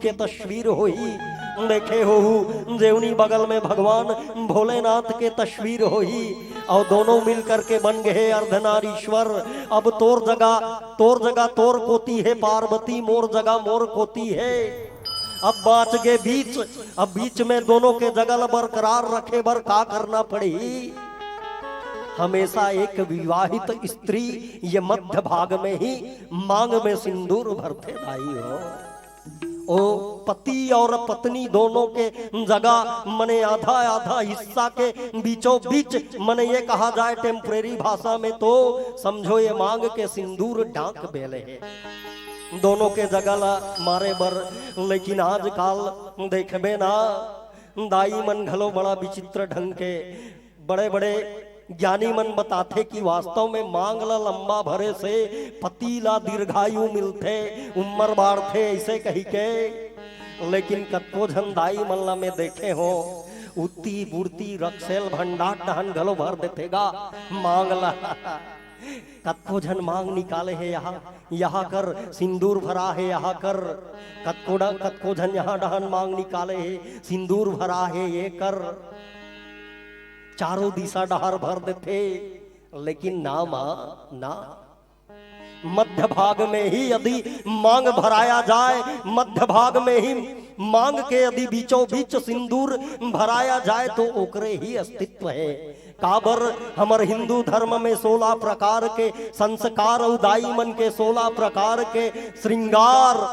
के तस्वीर हो ही देखे हो, जेवनी बगल में भगवान भोलेनाथ के तस्वीर हो ही, और दोनों मिल करके बन गए अर्धनारीश्वर। अब तोर जगह तोर कोती है पार्वती, मोर जगह मोर कोती है। अब बाच गए बीच, अब बीच में दोनों के जगल बरकरार रखे बर का करना पड़ी। हमेशा एक विवाहित स्त्री ये मध्य भाग में ही मांग में सिंदूर भरते भाई हो। ओ पति और पत्नी दोनों के जगह मने आधा आधा हिस्सा के बीचों बीच मने ये कहा जाए टेम्परेरी भाषा में तो समझो ये मांग के सिंदूर डांक बेले है दोनों के जगह मारे बर। लेकिन आजकल देखबे ना दाई मन घलो बड़ा विचित्र ढंग के बड़े बड़े ज्ञानी मन बताते कि वास्तव में मांग ला लंबा भरे से पति ला दीर्घायु मिलते, उम्र बाढ़ते ऐसे कही के। लेकिन कत्को झन दाई मन ला में देखे हो उती बुढ़ती रक्सेल भंडार डहन घलो भर देतेगा मांग ला। कत्को झन मांग निकाले है यहाँ कर सिंदूर भरा है यहाँ कर, कत्को झन यहाँ डहन मांग निकाले है सिंदूर भरा है ये कर। चारों दिशा डहार भर देते, लेकिन ना मां ना। मध्य भाग में ही यदि मांग भराया जाए, मध्य भाग में ही मांग के यदि बीचों बीच सिंदूर भराया जाए तो ओकरे ही अस्तित्व है। काबर हमर हिंदू धर्म में 16 प्रकार के संस्कार, उदाई मन के 16 प्रकार के श्रृंगार,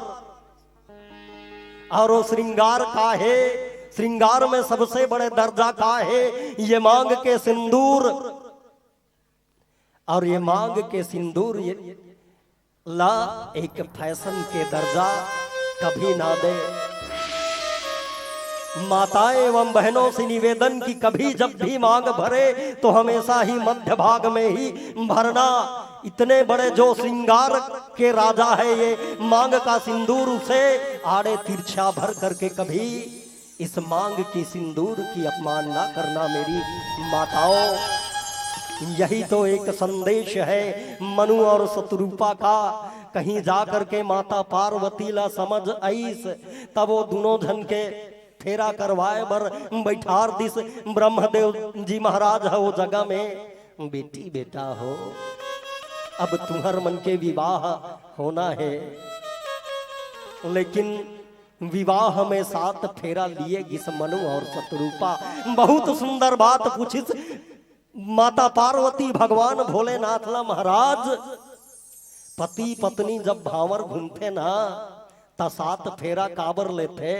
और वो श्रृंगार का है, श्रृंगार में सबसे बड़े दर्जा का है ये मांग के सिंदूर। और ये मांग के सिंदूर ला एक फैशन के दर्जा कभी ना दे। माताएं एवं बहनों से निवेदन की कभी जब भी मांग भरे तो हमेशा ही मध्य भाग में ही भरना। इतने बड़े जो श्रृंगार के राजा है ये मांग का सिंदूर, उसे आड़े तिरछा भर करके कभी इस मांग की सिंदूर की अपमान ना करना मेरी माताओं। यही तो एक संदेश है मनु और शत्रुपा का। कहीं जाकर के माता पार्वती ला समझ आईस, तब वो दोनों जन के फेरा करवाए बर बैठार दिस ब्रह्मदेव जी महाराज है वो जगह में। बेटी बेटा हो, अब तुम्हार मन के विवाह होना है, लेकिन विवाह में 7 फेरा लिए गिस मनु और शत्रुपा। बहुत सुंदर बात पूछिस माता पार्वती भगवान भोलेनाथ ला महाराज। पति पत्नी जब भावर घूमते ना ता 7 फेरा काबर लेते।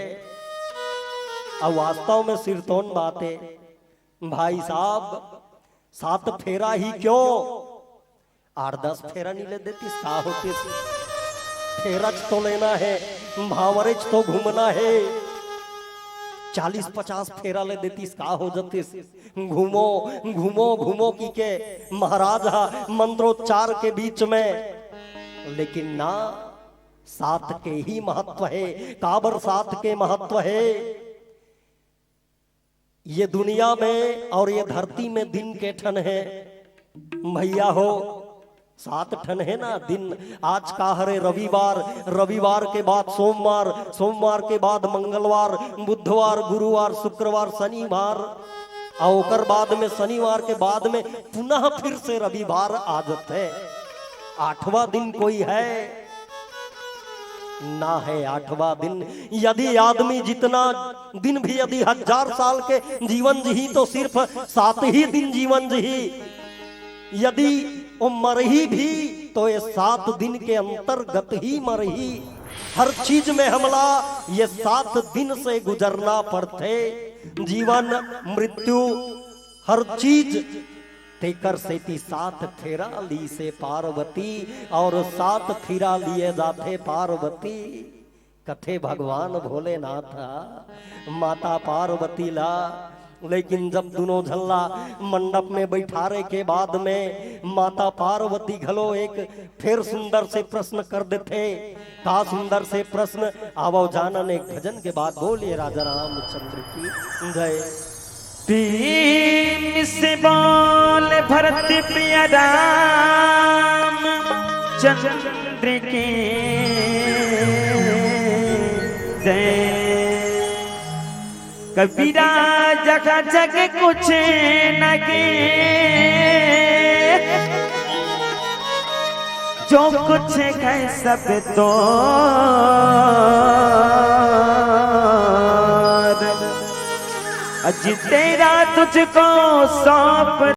अब वास्तव में सिरतोन बातें भाई साहब, 7 फेरा ही क्यों 8-10 फेरा नहीं ले देती सा होते से। फेरच तो लेना है, भावरेच तो घूमना है। 40-50 फेरा ले देती का हो जाती। घूमो घूमो घूमो की के महाराज मंत्रोच्चार के बीच में, लेकिन ना 7 के ही महत्व है। काबर 7 के महत्व है। ये दुनिया में और ये धरती में दिन के ठन है भैया हो, 7 ठन है ना दिन। आज का हरे रविवार, रविवार के बाद सोमवार, सोमवार के बाद मंगलवार, बुधवार, गुरुवार, शुक्रवार, शनिवार, और ओकर बाद में शनिवार के बाद में पुनः फिर से रविवार आ जाते है। 8वां दिन कोई है ना है 8वां दिन। यदि आदमी जितना दिन भी यदि 1000 साल के जीवन जी तो सिर्फ 7 ही दिन जीवन जी। यदि वो मरही भी तो ये 7 दिन के अंतर्गत ही मरही। हर चीज में हमला ये 7 दिन से गुजरना पड़ते। जीवन मृत्यु हर चीज तेकर से 7 फेरा ली से पार्वती, और 7 फेरा लिए जाते पार्वती। कथे भगवान भोलेनाथ माता पार्वती ला। लेकिन जब दोनों झल्ला मंडप में बैठारे के बाद में माता पार्वती घलो एक फिर सुंदर से प्रश्न कर देते। का सुंदर से प्रश्न आवो जानन एक भजन के बाद बोलिए राजा रामचंद्र की जय। 3 से बोल भरत प्रिय राम चंद्र के जय कबीरा जगह जगह कुछ नगे जो कुछ है सब तो अज तेरा तुझको सौंप